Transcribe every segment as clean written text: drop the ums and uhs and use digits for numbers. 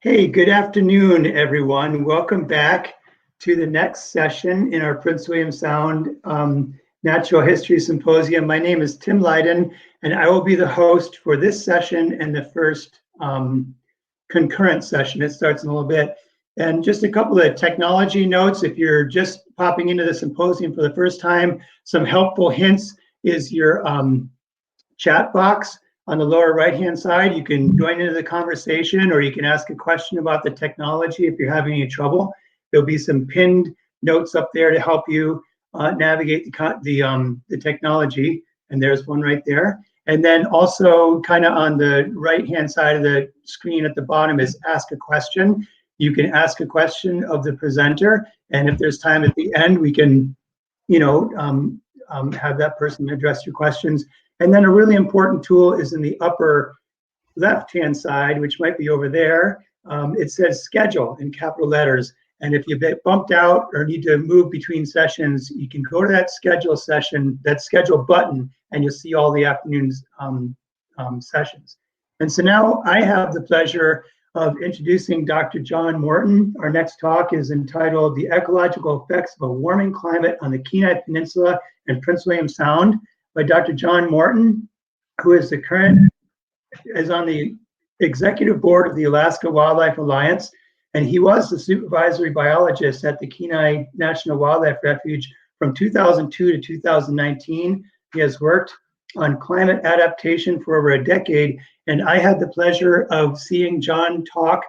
Hey, good afternoon, everyone. Welcome back to the next session in our Prince William Sound Natural History Symposium. My name is Tim Lydon, and I will be the host for this session and the first concurrent session. It starts in a little bit. And just a couple of technology notes. If you're just popping into the symposium for the first time, some helpful hints is your chat box on the lower right-hand side. You can join into the conversation, or you can ask a question about the technology if you're having any trouble. There'll be some pinned notes up there to help you navigate the technology, and there's one right there. And then also kind of on the right-hand side of the screen at the bottom is ask a question. You can ask a question of the presenter, and if there's time at the end, we can, have that person address your questions. And then a really important tool is in the upper left-hand side, which might be over there. It says schedule in capital letters. And if you get bumped out or need to move between sessions, you can go to that schedule session, that schedule button, and you'll see all the afternoon's sessions. And so now I have the pleasure of introducing Dr. John Morton. Our next talk is entitled The Ecological Effects of a Warming Climate on the Kenai Peninsula and Prince William Sound, by Dr. John Morton, who is on the executive board of the Alaska Wildlife Alliance, and he was the supervisory biologist at the Kenai National Wildlife Refuge from 2002 to 2019. He has worked on climate adaptation for over a decade, and I had the pleasure of seeing John talk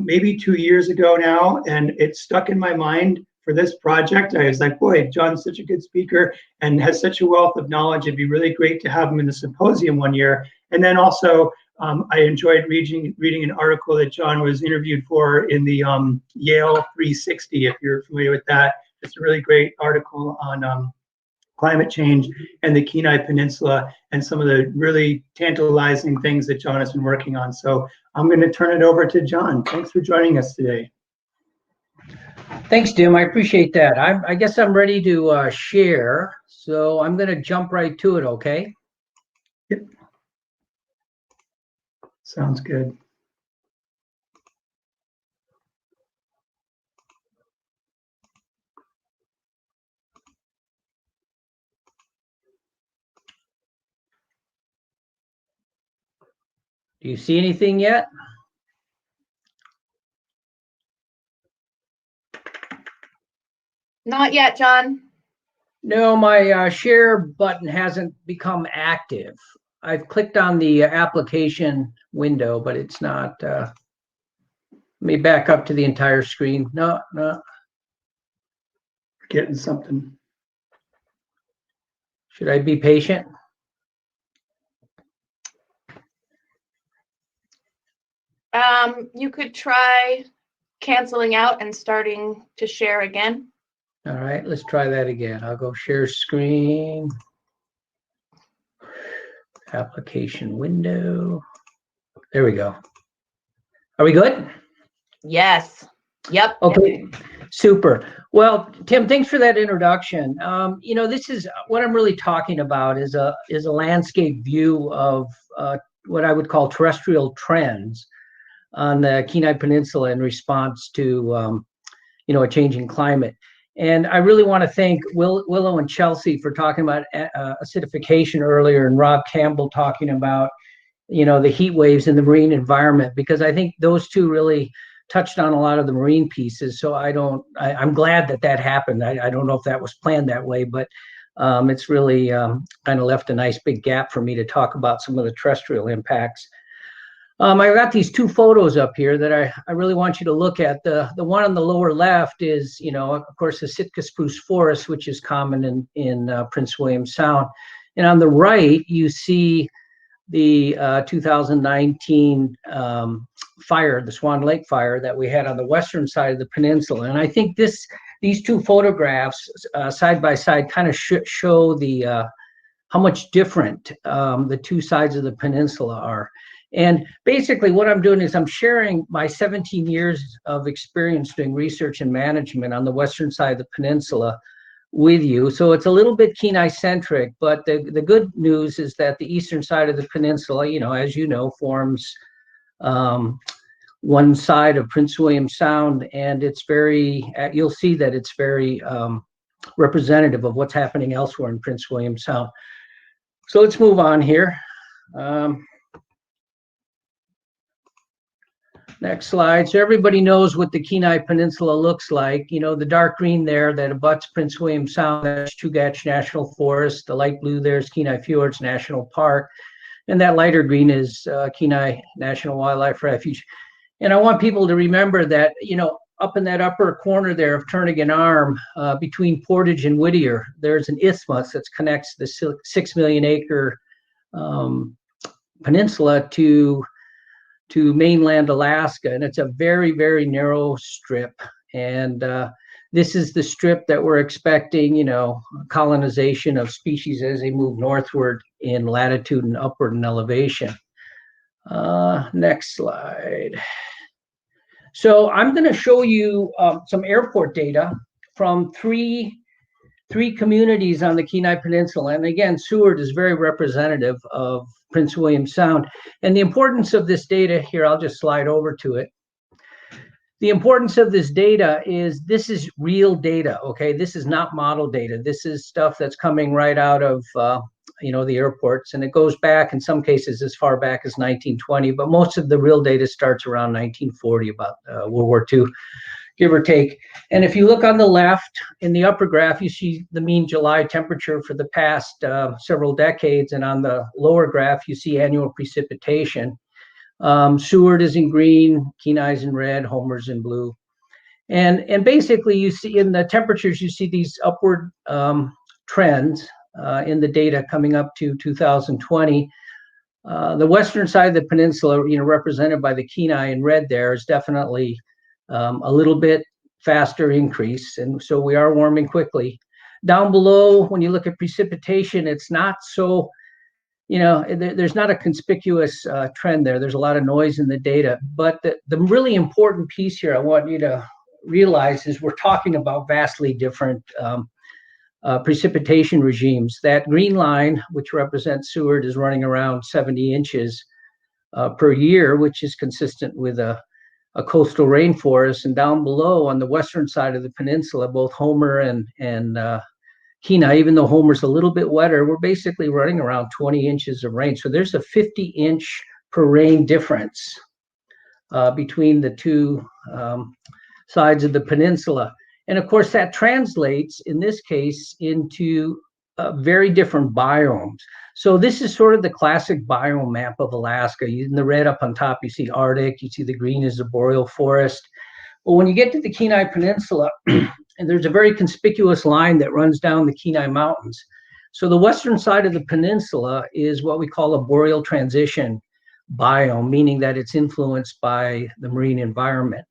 maybe 2 years ago now, and it stuck in my mind for this project. I was like, boy, John's such a good speaker and has such a wealth of knowledge. It'd be really great to have him in the symposium one year. And then also, I enjoyed reading an article that John was interviewed for in the Yale 360, if you're familiar with that. It's a really great article on climate change and the Kenai Peninsula and some of the really tantalizing things that John has been working on. So I'm going to turn it over to John. Thanks for joining us today. Thanks, Tim. I appreciate that. I guess I'm ready to share, so I'm going to jump right to it, okay? Yep. Sounds good. Do you see anything yet? Not yet, John. No, my share button hasn't become active. I've clicked on the application window, but it's not. Let me back up to the entire screen. No. Getting something. Should I be patient? You could try canceling out and starting to share again. All right, let's try that again. I'll go share screen. Application window. There we go. Are we good? Yes. Yep. Okay, super. Well, Tim, thanks for that introduction. This is what I'm really talking about is a landscape view of what I would call terrestrial trends on the Kenai Peninsula in response to a changing climate. And I really want to thank Willow and Chelsea for talking about acidification earlier, and Rob Campbell talking about, the heat waves in the marine environment, because I think those two really touched on a lot of the marine pieces. So I'm glad that happened. I don't know if that was planned that way, but it's really kind of left a nice big gap for me to talk about some of the terrestrial impacts. I got these two photos up here that I really want you to look at. The one on the lower left is, of course, the Sitka spruce forest, which is common in Prince William Sound. And on the right, you see the 2019 fire, the Swan Lake fire that we had on the western side of the peninsula. And I think these two photographs side by side kind of show how much different the two sides of the peninsula are. And basically what I'm doing is I'm sharing my 17 years of experience doing research and management on the western side of the peninsula with you. So it's a little bit Kenai-centric, but the good news is that the eastern side of the peninsula, as you know, forms one side of Prince William Sound, and it's very, you'll see that it's very representative of what's happening elsewhere in Prince William Sound. So let's move on here. Next slide. So everybody knows what the Kenai Peninsula looks like. You know, the dark green there that abuts Prince William Sound, that's Chugach National Forest. The light blue there is Kenai Fjords National Park. And that lighter green is Kenai National Wildlife Refuge. And I want people to remember that, you know, up in that upper corner there of Turnagain Arm, between Portage and Whittier, there's an isthmus that connects the 6 million acre peninsula to mainland Alaska, and it's a very, very narrow strip. And this is the strip that we're expecting, you know, colonization of species as they move northward in latitude and upward in elevation. Next slide. So I'm going to show you some airport data from three communities on the Kenai Peninsula. And again, Seward is very representative of Prince William Sound. And the importance of this data here, I'll just slide over to it. The importance of this data is this is real data, okay? This is not model data. This is stuff that's coming right out of, you know, the airports. And it goes back, in some cases, as far back as 1920. But most of the real data starts around 1940, about World War II, give or take. And if you look on the left, in the upper graph, you see the mean July temperature for the past several decades. And on the lower graph, you see annual precipitation. Seward is in green, Kenai's in red, Homer's in blue. And basically, you see in the temperatures, you see these upward trends in the data coming up to 2020. The western side of the peninsula, you know, represented by the Kenai in red there, is definitely a little bit faster increase, and so we are warming quickly. Down below, when you look at precipitation, it's not so, you know, there's not a conspicuous trend there. There's a lot of noise in the data, but the really important piece here I want you to realize is we're talking about vastly different precipitation regimes. That green line, which represents Seward, is running around 70 inches per year, which is consistent with a coastal rainforest. And down below on the western side of the peninsula, both Homer and Kenai, even though Homer's a little bit wetter, we're basically running around 20 inches of rain. So there's a 50-inch per rain difference between the two sides of the peninsula. And of course, that translates, in this case, into very different biomes. So this is sort of the classic biome map of Alaska. In the red up on top, you see Arctic, you see the green is the boreal forest. But when you get to the Kenai Peninsula, and there's a very conspicuous line that runs down the Kenai Mountains. So the western side of the peninsula is what we call a boreal transition biome, meaning that it's influenced by the marine environment.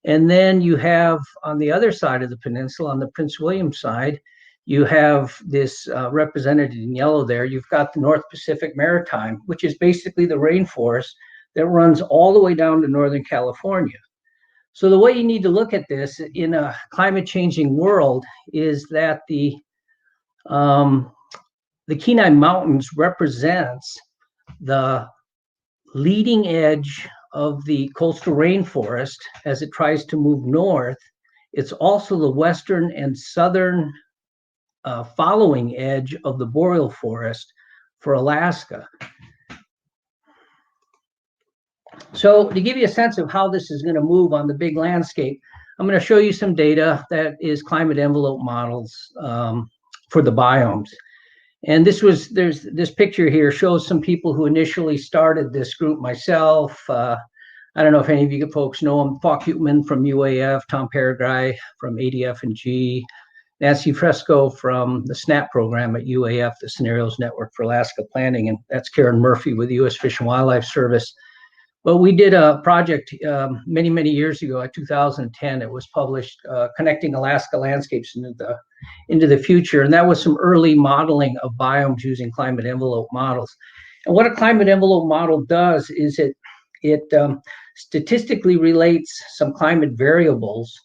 And then you have on the other side of the peninsula, on the Prince William side, you have this represented in yellow there. You've got the North Pacific Maritime, which is basically the rainforest that runs all the way down to Northern California. So the way you need to look at this in a climate changing world is that the Kenai Mountains represents the leading edge of the coastal rainforest as it tries to move north. It's also the western and southern following edge of the boreal forest for Alaska. So to give you a sense of how this is going to move on the big landscape, I'm going to show you some data that is climate envelope models for the biomes. And there's this picture here shows some people who initially started this group. Myself, I don't know if any of you folks know him, Falk Hutman from UAF, Tom Paraguay from ADF and G, Nancy Fresco from the SNAP program at UAF, the Scenarios Network for Alaska Planning, and that's Karen Murphy with the U.S. Fish and Wildlife Service. But we did a project many, many years ago, in 2010. It was published, Connecting Alaska Landscapes into the Future. And that was some early modeling of biomes using climate envelope models. And what a climate envelope model does is it statistically relates some climate variables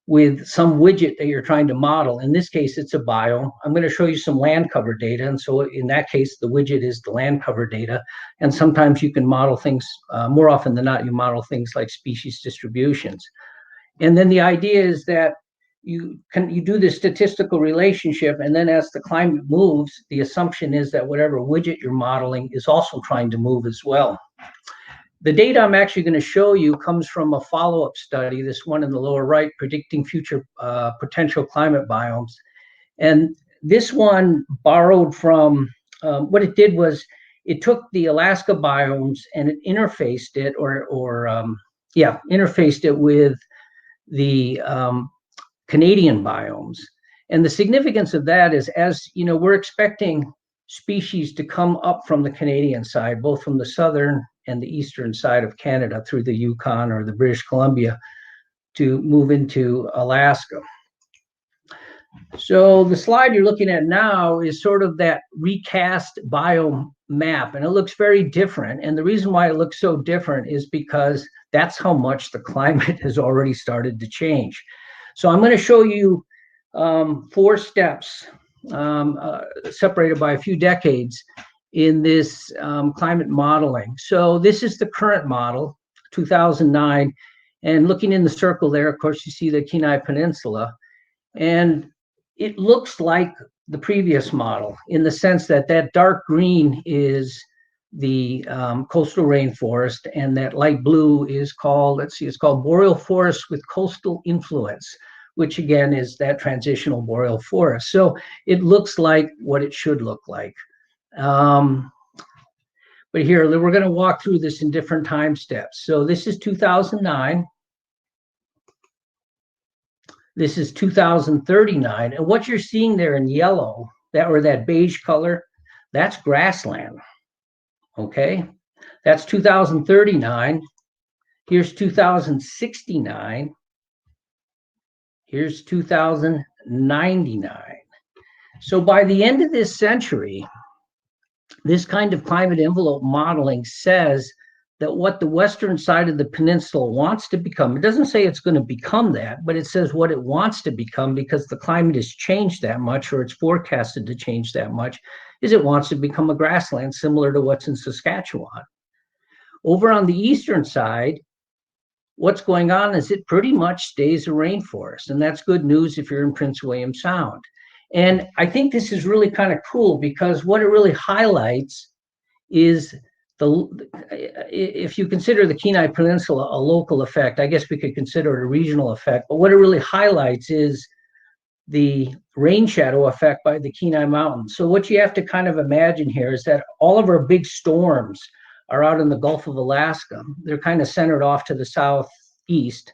with some widget that you're trying to model. In this case, it's a biome. I'm going to show you some land cover data. And so in that case, the widget is the land cover data. And sometimes you can model things, more often than not, you model things like species distributions. And then the idea is that you do this statistical relationship, and then as the climate moves, the assumption is that whatever widget you're modeling is also trying to move as well. The data I'm actually going to show you comes from a follow-up study, this one in the lower right, predicting future potential climate biomes. And this one borrowed from, what it did was it took the Alaska biomes and it interfaced it, interfaced it with the Canadian biomes. And the significance of that is, as you know, we're expecting species to come up from the Canadian side, both from the southern and the eastern side of Canada through the Yukon or the British Columbia to move into Alaska. So the slide you're looking at now is sort of that recast biome map, and it looks very different. And the reason why it looks so different is because that's how much the climate has already started to change. So I'm going to show you 4 steps separated by a few decades in this climate modeling. So this is the current model, 2009. And looking in the circle there, of course, you see the Kenai Peninsula. And it looks like the previous model in the sense that that dark green is the coastal rainforest, and that light blue is called, it's called boreal forest with coastal influence, which again is that transitional boreal forest. So it looks like what it should look like. But here, we're going to walk through this in different time steps. So this is 2009. This is 2039. And what you're seeing there in yellow, that beige color, that's grassland. Okay, that's 2039. Here's 2069. Here's 2099. So by the end of this century, this kind of climate envelope modeling says that what the western side of the peninsula wants to become, it doesn't say it's going to become that, but it says what it wants to become, because the climate has changed that much, or it's forecasted to change that much, is it wants to become a grassland similar to what's in Saskatchewan. Over on the eastern side, what's going on is it pretty much stays a rainforest, and that's good news if you're in Prince William Sound. And I think this is really kind of cool, because what it really highlights is if you consider the Kenai Peninsula a local effect, I guess we could consider it a regional effect, but what it really highlights is the rain shadow effect by the Kenai Mountains. So what you have to kind of imagine here is that all of our big storms are out in the Gulf of Alaska. They're kind of centered off to the southeast.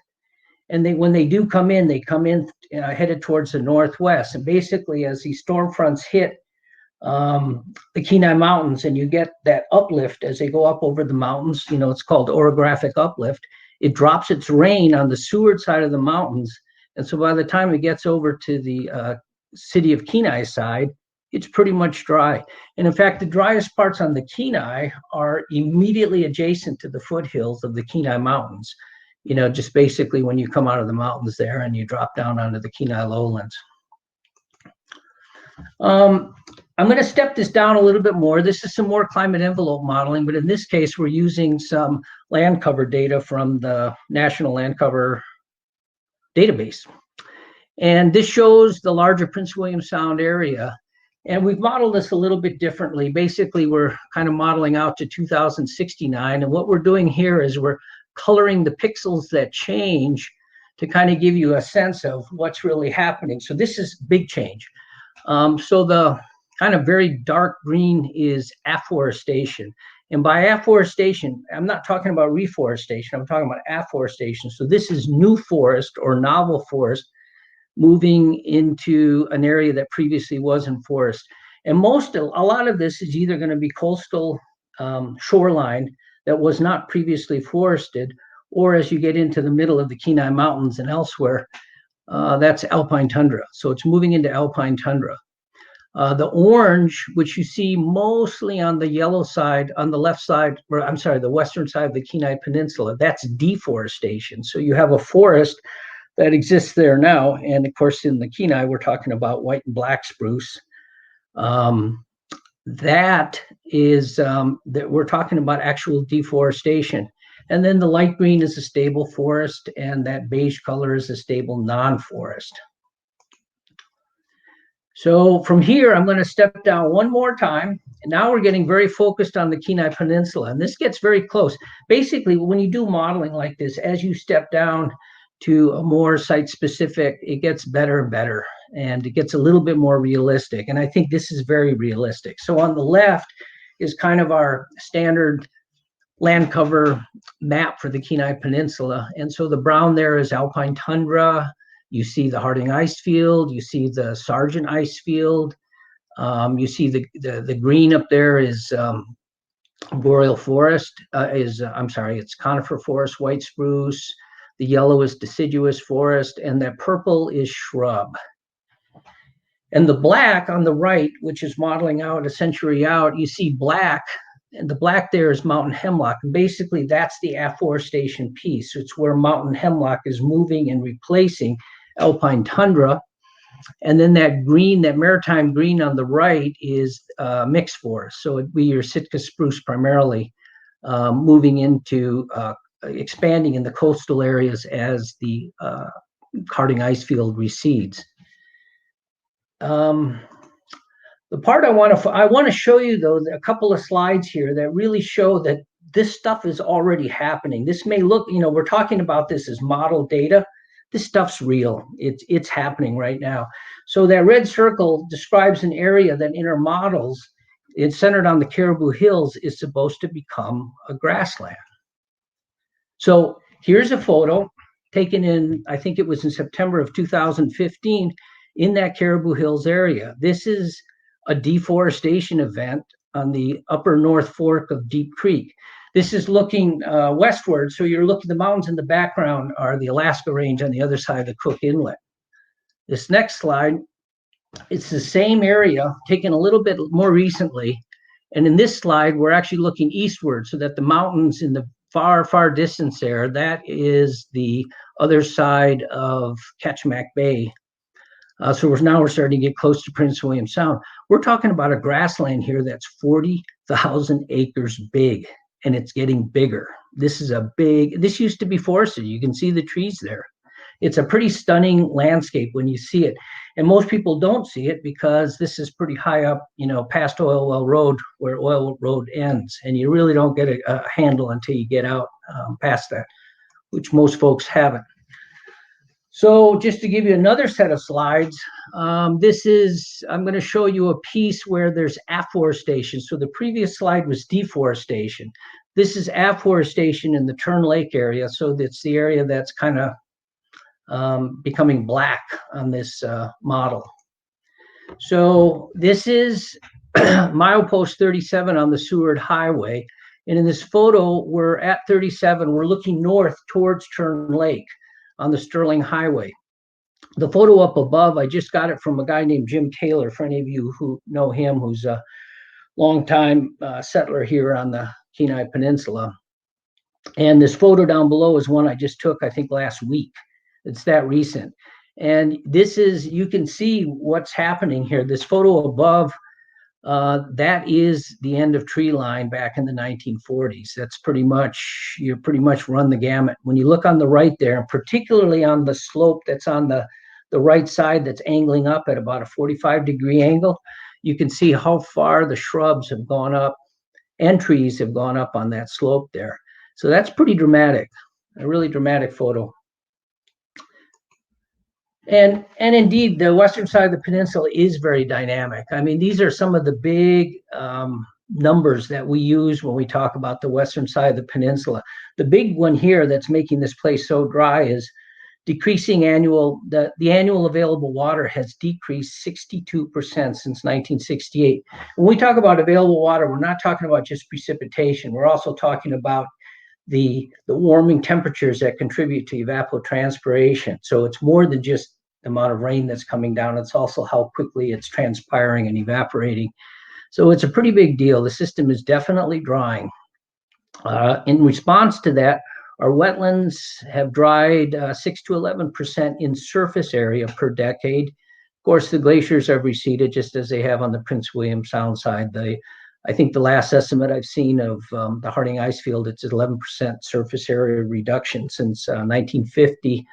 And when they do come in, they come in headed towards the northwest. And basically, as these storm fronts hit the Kenai Mountains, and you get that uplift as they go up over the mountains, it's called orographic uplift, it drops its rain on the Seward side of the mountains. And so by the time it gets over to the city of Kenai side, it's pretty much dry. And in fact, the driest parts on the Kenai are immediately adjacent to the foothills of the Kenai Mountains. Just basically when you come out of the mountains there and you drop down onto the Kenai lowlands. I'm going to step this down a little bit more. This is some more climate envelope modeling, but in this case, we're using some land cover data from the National Land Cover database. And this shows the larger Prince William Sound area. And we've modeled this a little bit differently. Basically, we're kind of modeling out to 2069. And what we're doing here is we're coloring the pixels that change to kind of give you a sense of what's really happening. So this is big change. So the kind of very dark green is afforestation. And by afforestation, I'm not talking about reforestation, I'm talking about afforestation. So this is new forest or novel forest moving into an area that previously wasn't forest. And a lot of this is either going to be coastal shoreline that was not previously forested, or as you get into the middle of the Kenai Mountains and elsewhere, that's alpine tundra. So it's moving into alpine tundra. The orange, which you see mostly on the yellow side, on the left side, or I'm sorry, the western side of the Kenai Peninsula, that's deforestation. So you have a forest that exists there now. And of course, in the Kenai, we're talking about white and black spruce. That is that we're talking about actual deforestation. And then the light green is a stable forest, and that beige color is a stable non-forest. So from here, I'm going to step down one more time. And now we're getting very focused on the Kenai Peninsula, and this gets very close. Basically, when you do modeling like this, as you step down to a more site-specific, it gets better and better, and it gets a little bit more realistic. And I think this is very realistic. So on the left is kind of our standard land cover map for the Kenai Peninsula. And so the brown there is alpine tundra. You see the Harding ice field. You see the Sargent ice field. You see the green up there is boreal forest. It's conifer forest, white spruce. The yellow is deciduous forest, and that purple is shrub. And the black on the right, which is modeling out a century out, you see black, and the black there is mountain hemlock. And basically, that's the afforestation piece. It's where mountain hemlock is moving and replacing alpine tundra. And then that green, that maritime green on the right is mixed forest. So it'd be your Sitka spruce primarily, moving into expanding in the coastal areas as the Harding ice field recedes. The part I want to show you, though, a couple of slides here that really show that this stuff is already happening. This may look, we're talking about this as model data. This stuff's real. It's happening right now. So that red circle describes an area that in our models, it's centered on the Caribou Hills, is supposed to become a grassland. So here's a photo taken in, I think it was in September of 2015, in that Caribou Hills area. This is a deforestation event on the upper North Fork of Deep Creek. This is looking westward, so you're looking, the mountains in the background are the Alaska Range on the other side of the Cook Inlet. This next slide, it's the same area taken a little bit more recently. And in this slide, we're actually looking eastward, so that the mountains in the far, far distance there, that is the other side of Ketchimack Bay. So we're starting to get close to Prince William Sound. We're talking about a grassland here that's 40,000 acres big, and it's getting bigger. This used to be forested. You can see the trees there. It's a pretty stunning landscape when you see it. And most people don't see it because this is pretty high up, past Oil Well Road, where Oil Road ends. And you really don't get a handle until you get out past that, which most folks haven't. So just to give you another set of slides, I'm going to show you a piece where there's afforestation. So the previous slide was deforestation. This is afforestation in the Turn Lake area. So that's the area that's kind of becoming black on this model. So this is milepost 37 on the Seward Highway. And in this photo, we're at 37. We're looking north towards Turn Lake on the Sterling Highway. The photo up above, I just got it from a guy named Jim Taylor, for any of you who know him, who's a longtime settler here on the Kenai Peninsula. And this photo down below is one I just took, I think, last week. It's that recent. And this is, you can see what's happening here. This photo above, that is the end of tree line back in the 1940s. That's pretty much, you pretty much run the gamut. When you look on the right there, and particularly on the slope that's on the right side that's angling up at about a 45-degree angle, you can see how far the shrubs have gone up and trees have gone up on that slope there. So that's pretty dramatic, a really dramatic photo. And indeed, the western side of the peninsula is very dynamic. I mean, these are some of the big numbers that we use when we talk about the western side of the peninsula. The big one here that's making this place so dry is decreasing the annual available water has decreased 62% since 1968. When we talk about available water, we're not talking about just precipitation. We're also talking about the warming temperatures that contribute to evapotranspiration. So it's more than just the amount of rain that's coming down. It's also how quickly it's transpiring and evaporating. So it's a pretty big deal. The system is definitely drying. In response to that, Our wetlands have dried 6 to 11% in surface area per decade. Of course, the glaciers have receded just as they have on the Prince William Sound side. I think the last estimate I've seen of the Harding ice field, it's 11% surface area reduction since 1950.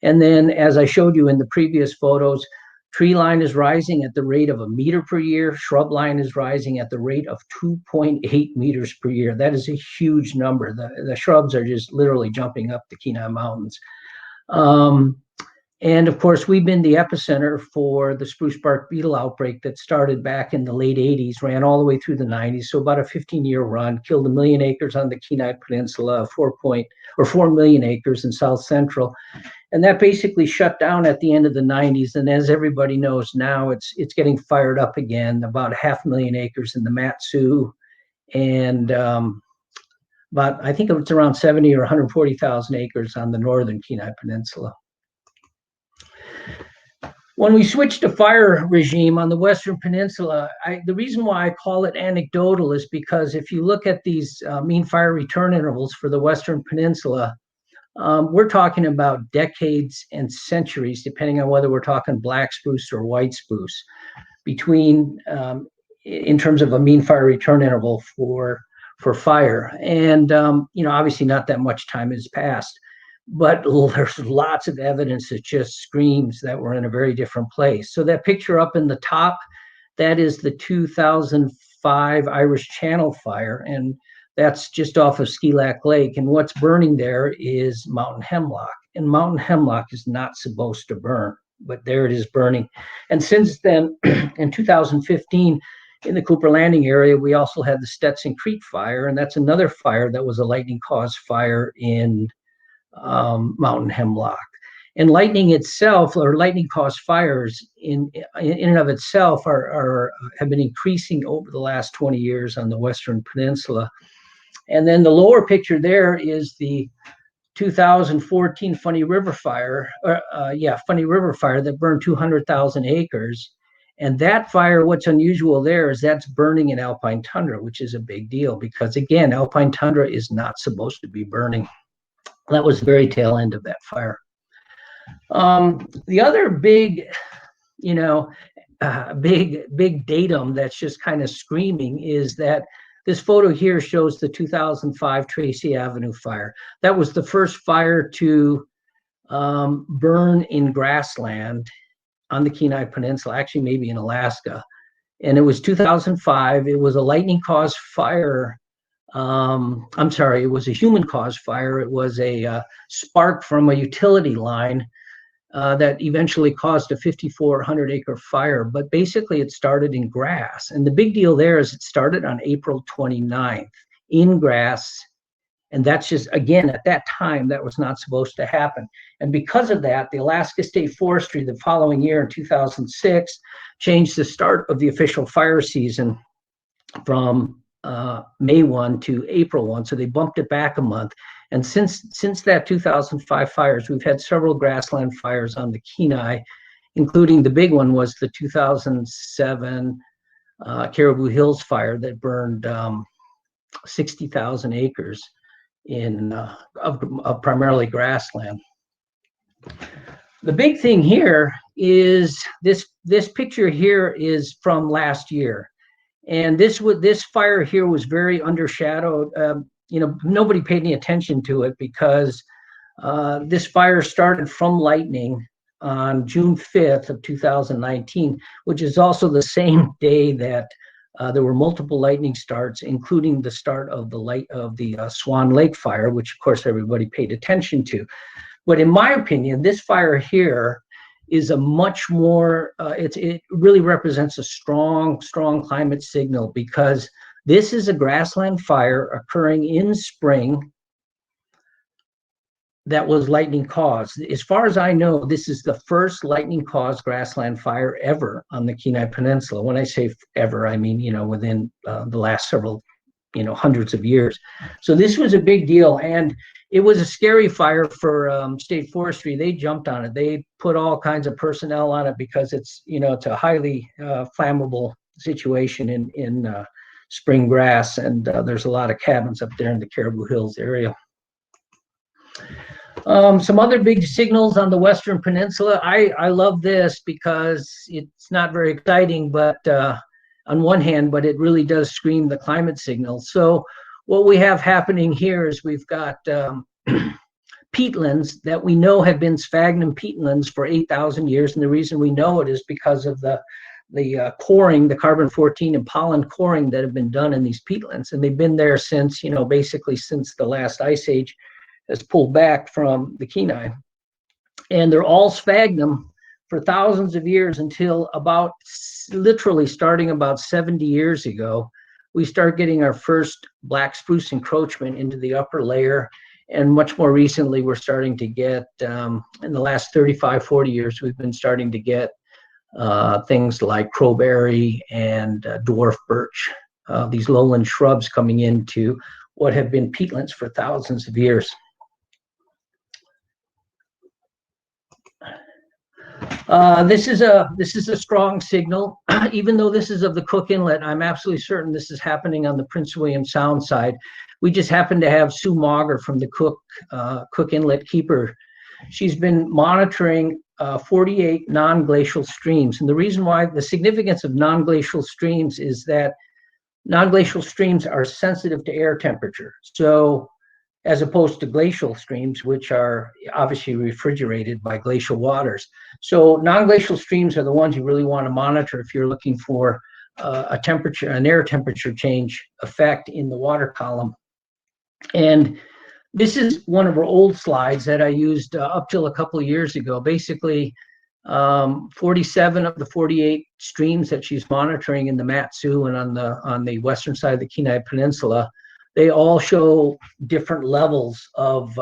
And then, as I showed you in the previous photos, tree line is rising at the rate of 1 meter per year. Shrub line is rising at the rate of 2.8 meters per year. That is a huge number. The shrubs are just literally jumping up the Kenai Mountains. And of course, we've been the epicenter for the spruce bark beetle outbreak that started back in the late 80s, ran all the way through the 90s. So about a 15-year run, killed 1 million acres on the Kenai Peninsula, 4 million acres in South Central. And that basically shut down at the end of the 90s. And as everybody knows now, it's getting fired up again, about 500,000 acres in the Mat-Su, and about, I think it's around 70 or 140,000 acres on the northern Kenai Peninsula. When we switched to fire regime on the Western Peninsula, the reason why I call it anecdotal is because if you look at these mean fire return intervals for the Western Peninsula, we're talking about decades and centuries, depending on whether we're talking black spruce or white spruce, between in terms of a mean fire return interval for fire. And obviously not that much time has passed, but there's lots of evidence that just screams that we're in a very different place. So that picture up in the top, that is the 2005 Irish Channel fire, and that's just off of Skilac Lake. And what's burning there is mountain hemlock. And mountain hemlock is not supposed to burn, but there it is burning. And since then, in 2015, in the Cooper Landing area, we also had the Stetson Creek fire, and that's another fire that was a lightning-caused fire in mountain hemlock. And lightning itself, or lightning-caused fires in and of itself, have been increasing over the last 20 years on the Western Peninsula. And then the lower picture there is the 2014 Funny River fire, Funny River fire that burned 200,000 acres. And that fire, what's unusual there is that's burning in alpine tundra, which is a big deal because, again, alpine tundra is not supposed to be burning. That was the very tail end of that fire. The other big, big datum that's just kind of screaming is that this photo here shows the 2005 Tracy Avenue fire. That was the first fire to burn in grassland on the Kenai Peninsula, actually maybe in Alaska. And it was 2005. It was a lightning-caused fire. It was a human-caused fire. It was a spark from a utility line that eventually caused a 5,400-acre fire. But basically, it started in grass. And the big deal there is it started on April 29th in grass. And that's just, again, at that time, that was not supposed to happen. And because of that, the Alaska State Forestry the following year in 2006 changed the start of the official fire season from May 1 to April 1. So they bumped it back a month. And since that 2005 fires, we've had several grassland fires on the Kenai, including the big one was the 2007 Caribou Hills fire that burned 60,000 acres of primarily grassland. The big thing here is this picture here is from last year. And this fire here was very undershadowed. Nobody paid any attention to it because this fire started from lightning on June 5th of 2019, which is also the same day that there were multiple lightning starts, including the start of the Swan Lake fire, which of course everybody paid attention to. But in my opinion, this fire here is a much more, it really represents a strong climate signal because this is a grassland fire occurring in spring that was lightning caused. As far as I know, this is the first lightning caused grassland fire ever on the Kenai Peninsula. When I say ever, I mean, within the last several, hundreds of years. So this was a big deal. And it was a scary fire for state forestry. They jumped on it. They put all kinds of personnel on it because it's, it's a highly flammable situation in spring grass. And there's a lot of cabins up there in the Caribou Hills area. Some other big signals on the Western Peninsula. I love this because it's not very exciting, but on one hand, but it really does scream the climate signal. So what we have happening here is we've got peatlands that we know have been sphagnum peatlands for 8,000 years. And the reason we know it is because of the coring, the carbon-14 and pollen coring that have been done in these peatlands. And they've been there since, basically since the last ice age has pulled back from the Kenai. And they're all sphagnum for thousands of years until about, literally starting about 70 years ago, we start getting our first black spruce encroachment into the upper layer. And much more recently, we're starting to get, in the last 35, 40 years, we've been starting to get things like crowberry and dwarf birch, these lowland shrubs coming into what have been peatlands for thousands of years. This is a strong signal. Even though this is of the Cook Inlet, I'm absolutely certain this is happening on the Prince William Sound side. We just happen to have Sue Mauger from the Cook Inlet Keeper. She's been monitoring 48 non-glacial streams. And the reason why, the significance of non-glacial streams is that non-glacial streams are sensitive to air temperature. So as opposed to glacial streams, which are obviously refrigerated by glacial waters. So non-glacial streams are the ones you really want to monitor if you're looking for an air temperature change effect in the water column. And this is one of our old slides that I used up till a couple of years ago. Basically, 47 of the 48 streams that she's monitoring in the Mat-Su and on the western side of the Kenai Peninsula, they all show different levels of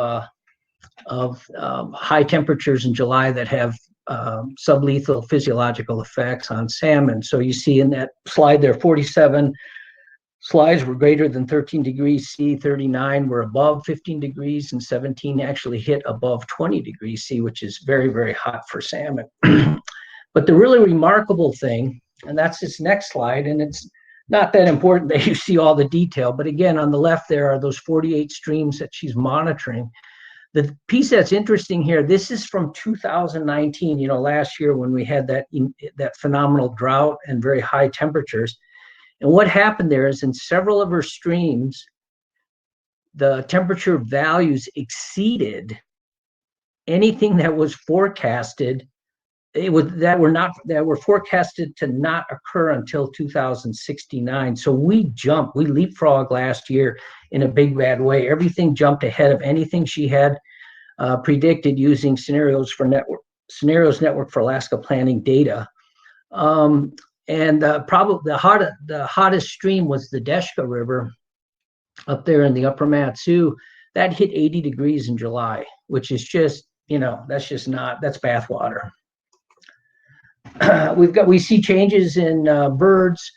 high temperatures in July that have sublethal physiological effects on salmon. So you see in that slide there, 47 slides were greater than 13 degrees C, 39 were above 15 degrees, and 17 actually hit above 20 degrees C, which is very, very hot for salmon. But the really remarkable thing, and that's this next slide, and it's not that important that you see all the detail, but again, on the left there are those 48 streams that she's monitoring. The piece that's interesting here, this is from 2019, last year when we had that phenomenal drought and very high temperatures. And what happened there is in several of her streams, the temperature values exceeded anything that was forecasted that were forecasted to not occur until 2069. So we leapfrogged last year in a big bad way. Everything jumped ahead of anything she had predicted using Scenarios Network for Alaska Planning data. And probably the hottest stream was the Deshka River up there in the upper Mat-Su. That hit 80 degrees in July, which is just, that's bathwater. We see changes in birds,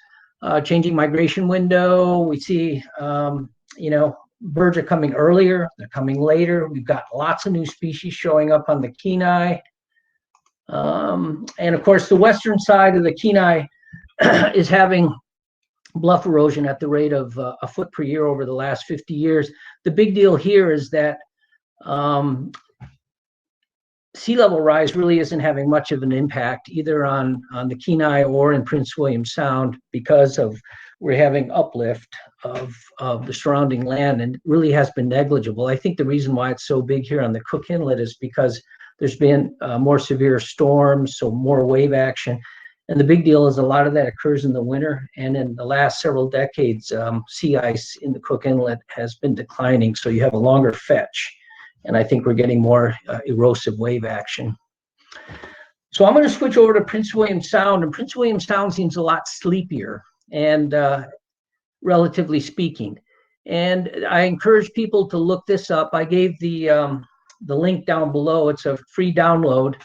changing migration window. We see, birds are coming earlier, they're coming later. We've got lots of new species showing up on the Kenai. And of course, the western side of the Kenai is having bluff erosion at the rate of a foot per year over the last 50 years. The big deal here is that sea level rise really isn't having much of an impact either on the Kenai or in Prince William Sound because we're having uplift of the surrounding land, and it really has been negligible. I think the reason why it's so big here on the Cook Inlet is because there's been more severe storms, so more wave action. And the big deal is a lot of that occurs in the winter, and in the last several decades, sea ice in the Cook Inlet has been declining, so you have a longer fetch. And I think we're getting more erosive wave action. So I'm going to switch over to Prince William Sound, and Prince William Sound seems a lot sleepier, and relatively speaking. And I encourage people to look this up. I gave the link down below. It's a free download.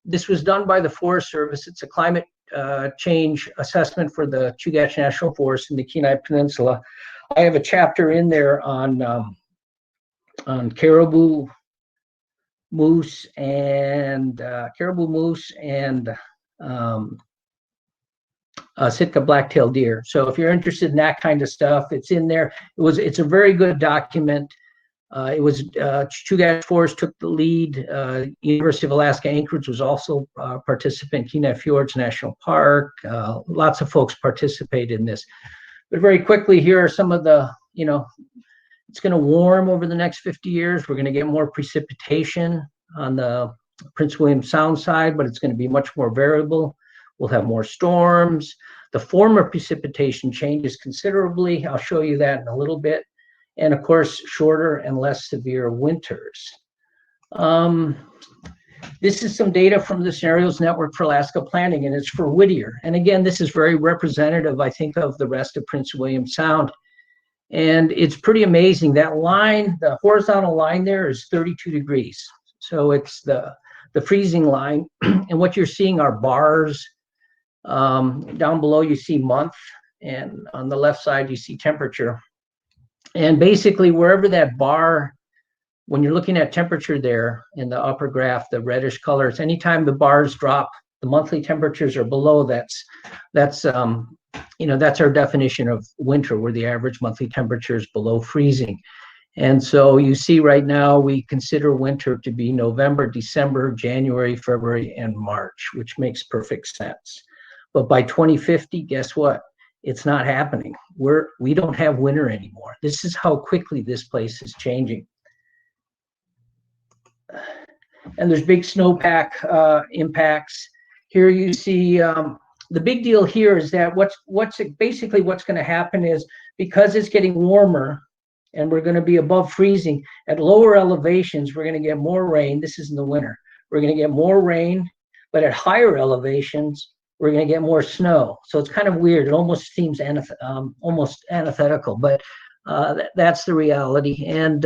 This was done by the Forest Service. It's a climate change assessment for the Chugach National Forest in the Kenai Peninsula. I have a chapter in there on caribou, moose, and Sitka black-tailed deer. So if you're interested in that kind of stuff, it's in there. It's a very good document. It was Chugach Forest took the lead. University of Alaska Anchorage was also a participant. Kenai Fjords National Park. Lots of folks participated in this. But very quickly, here are some of the, it's going to warm over the next 50 years. We're going to get more precipitation on the Prince William Sound side, but it's going to be much more variable. We'll have more storms. The form of precipitation changes considerably. I'll show you that in a little bit. And of course, shorter and less severe winters. This is some data from the Scenarios Network for Alaska Planning, and it's for Whittier. And again, this is very representative, I think, of the rest of Prince William Sound. And it's pretty amazing. That line, the horizontal line there is 32 degrees. So it's the freezing line. And what you're seeing are bars. Down below, you see month. And on the left side, you see temperature. And basically, wherever that bar, when you're looking at temperature there in the upper graph, the reddish colors, anytime the bars drop, the monthly temperatures are below, that's our definition of winter, where the average monthly temperature is below freezing. And so you see right now, we consider winter to be November, December, January, February, and March, which makes perfect sense. But by 2050, guess what? It's not happening. We don't have winter anymore. This is how quickly this place is changing. And there's big snowpack impacts. Here you see the big deal here is that what's going to happen is, because it's getting warmer and we're going to be above freezing, at lower elevations, we're going to get more rain. This is in the winter. We're going to get more rain, but at higher elevations, we're going to get more snow. So it's kind of weird. It almost seems almost antithetical, but that's the reality. And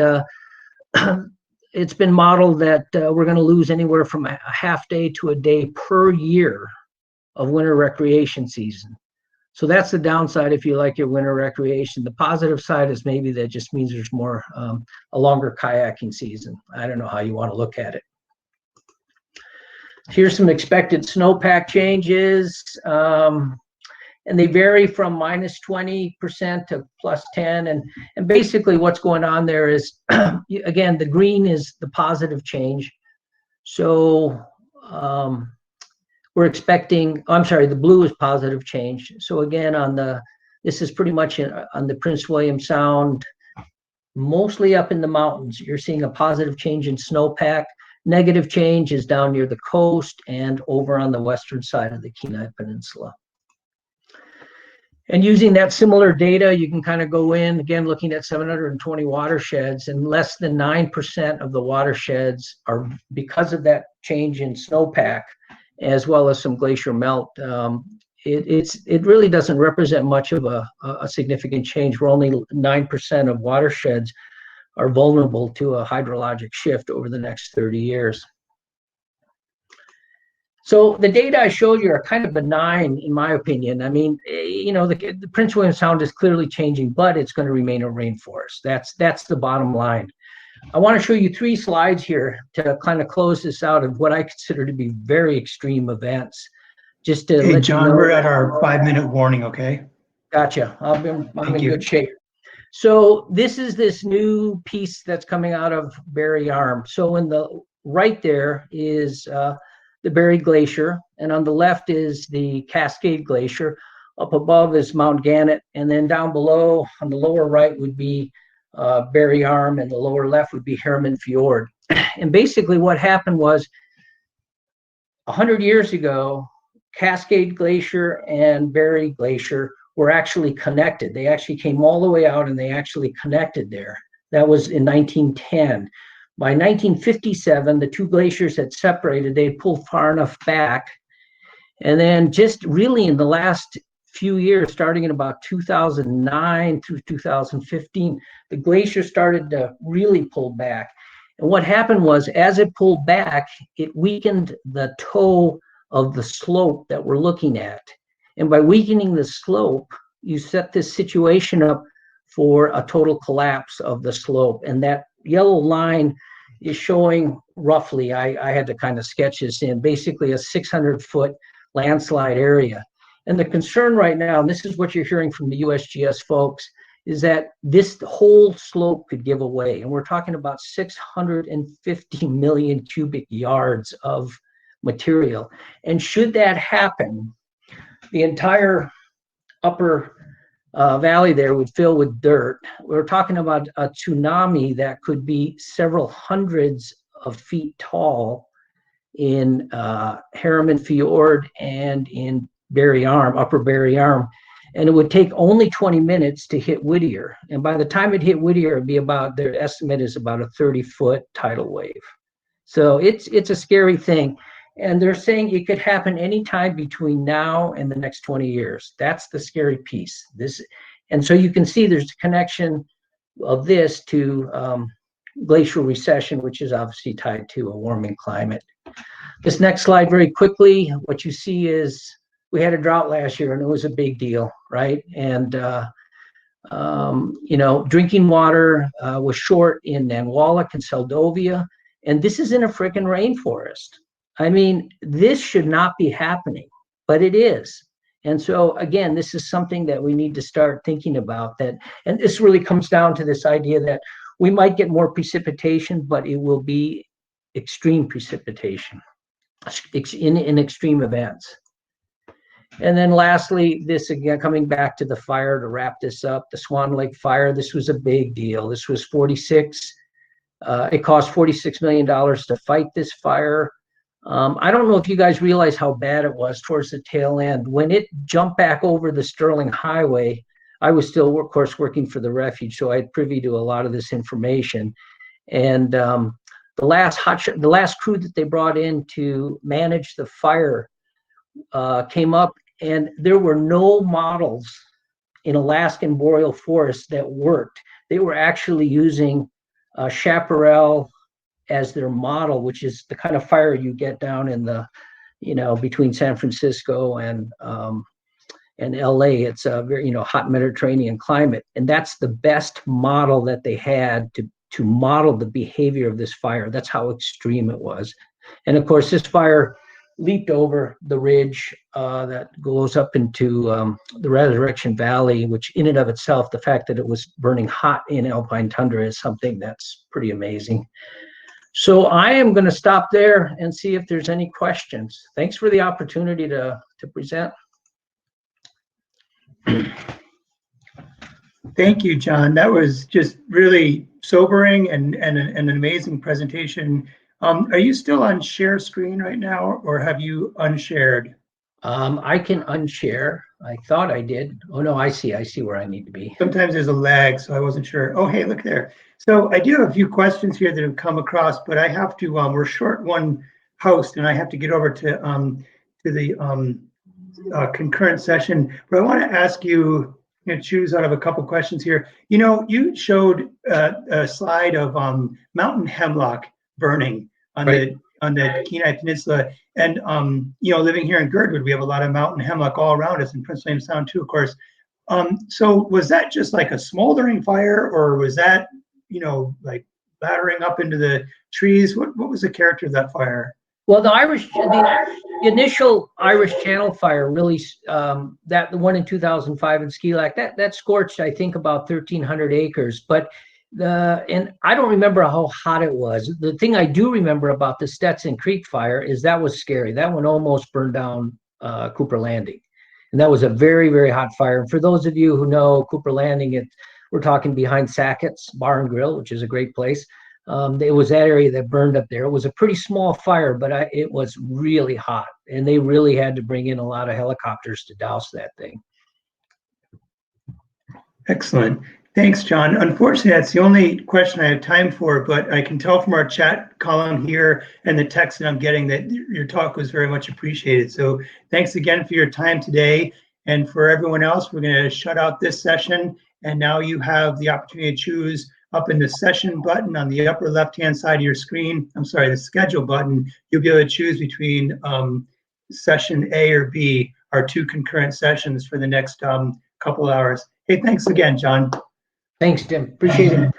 it's been modeled that we're going to lose anywhere from a half day to a day per year of winter recreation season. So that's the downside if you like your winter recreation. The positive side is maybe that just means there's more, a longer kayaking season. I don't know how you want to look at it. Here's some expected snowpack changes, and they vary from -20% to +10. And basically what's going on there is, again, the green is the positive change. So we're expecting, the blue is positive change. So again, this is pretty much on the Prince William Sound, mostly up in the mountains. You're seeing a positive change in snowpack. Negative change is down near the coast and over on the western side of the Kenai Peninsula. And using that similar data, you can kind of go in, again, looking at 720 watersheds, and less than 9% of the watersheds are, because of that change in snowpack, as well as some glacier melt. It really doesn't represent much of a significant change, where only 9% of watersheds are vulnerable to a hydrologic shift over the next 30 years. So the data I showed you are kind of benign, in my opinion. I mean, the Prince William Sound is clearly changing, but it's going to remain a rainforest. That's the bottom line. I want to show you 3 slides here to kind of close this out of what I consider to be very extreme events. Just to Hey, John, we're at our 5-minute warning, okay? Gotcha. I'm in good shape. So this is this new piece that's coming out of Berry Arm. So in the right there is the Berry Glacier, and on the left is the Cascade Glacier. Up above is Mount Gannett, and then down below on the lower right would be Berry Arm, and the lower left would be Herman Fjord. And basically what happened was, 100 years ago, Cascade Glacier and Berry Glacier were actually connected. They actually came all the way out and they actually connected there. That was in 1910. By 1957, the 2 glaciers had separated. They had pulled far enough back. And then just really in the last few years, starting in about 2009 through 2015, the glacier started to really pull back. And what happened was, as it pulled back, it weakened the toe of the slope that we're looking at. And by weakening the slope, you set this situation up for a total collapse of the slope. And that yellow line is showing roughly, I had to kind of sketch this in, basically a 600-foot landslide area. And the concern right now, and this is what you're hearing from the USGS folks, is that this whole slope could give away. And we're talking about 650 million cubic yards of material. And should that happen, the entire upper valley there would fill with dirt. We're talking about a tsunami that could be several hundreds of feet tall in Harriman Fjord and in Barry Arm, Upper Barry Arm. And it would take only 20 minutes to hit Whittier. And by the time it hit Whittier, it'd be about, their estimate is about a 30-foot tidal wave. So it's a scary thing. And they're saying it could happen anytime between now and the next 20 years. That's the scary piece. And so you can see there's a connection of this to glacial recession, which is obviously tied to a warming climate. This next slide, very quickly, what you see is we had a drought last year, and it was a big deal, right? And drinking water was short in Nanwalek and Seldovia, and this is in a freaking rainforest. I mean, this should not be happening, but it is. And so again, this is something that we need to start thinking about, that, and this really comes down to this idea that we might get more precipitation, but it will be extreme precipitation in extreme events. And then lastly, this again, coming back to the fire to wrap this up, the Swan Lake fire, this was a big deal. This was it cost $46 million to fight this fire. I don't know if you guys realize how bad it was towards the tail end. When it jumped back over the Sterling Highway, I was still, of course, working for the refuge, so I had privy to a lot of this information. And the last crew that they brought in to manage the fire came up, and there were no models in Alaskan boreal forests that worked. They were actually using chaparral as their model, which is the kind of fire you get down in the, between San Francisco and LA. It's a very, hot Mediterranean climate. And that's the best model that they had to model the behavior of this fire. That's how extreme it was. And of course, this fire leaped over the ridge that goes up into the Resurrection Valley, which in and of itself, the fact that it was burning hot in alpine tundra is something that's pretty amazing. So I am going to stop there and see if there's any questions. Thanks for the opportunity to present. Thank you, John. That was just really sobering and an amazing presentation. Are you still on share screen right now, or have you unshared? I can unshare. I thought I did. Oh no, I see where I need to be. Sometimes there's a lag, so I wasn't sure. Oh, hey, look there. So I do have a few questions here that have come across, but I have to, we're short one host, and I have to get over to the concurrent session. But I want to ask you, choose out of a couple questions here. You showed a slide of mountain hemlock burning on the Kenai Peninsula, and living here in Girdwood, we have a lot of mountain hemlock all around us, in Prince William Sound too, of course. So was that just like a smoldering fire, or was that like laddering up into the trees? What was the character of that fire? Well, the initial Irish Channel fire really, the one in 2005 in Ski Lac, that scorched, I think, about 1,300 acres. But and I don't remember how hot it was. The thing I do remember about the Stetson Creek fire is that was scary. That one almost burned down Cooper Landing, and that was a very, very hot fire. And for those of you who know Cooper Landing, we're talking behind Sackett's Bar and Grill, which is a great place. It was that area that burned up there. It was a pretty small fire, but it was really hot, and they really had to bring in a lot of helicopters to douse that thing. Excellent. Thanks, John. Unfortunately, that's the only question I have time for, but I can tell from our chat column here and the text that I'm getting that your talk was very much appreciated. So thanks again for your time today. And for everyone else, we're going to shut out this session. And now you have the opportunity to choose up in the session button on the upper left-hand side of your screen. I'm sorry, the schedule button. You'll be able to choose between session A or B, our two concurrent sessions for the next couple hours. Hey, thanks again, John. Thanks, Tim. Appreciate it.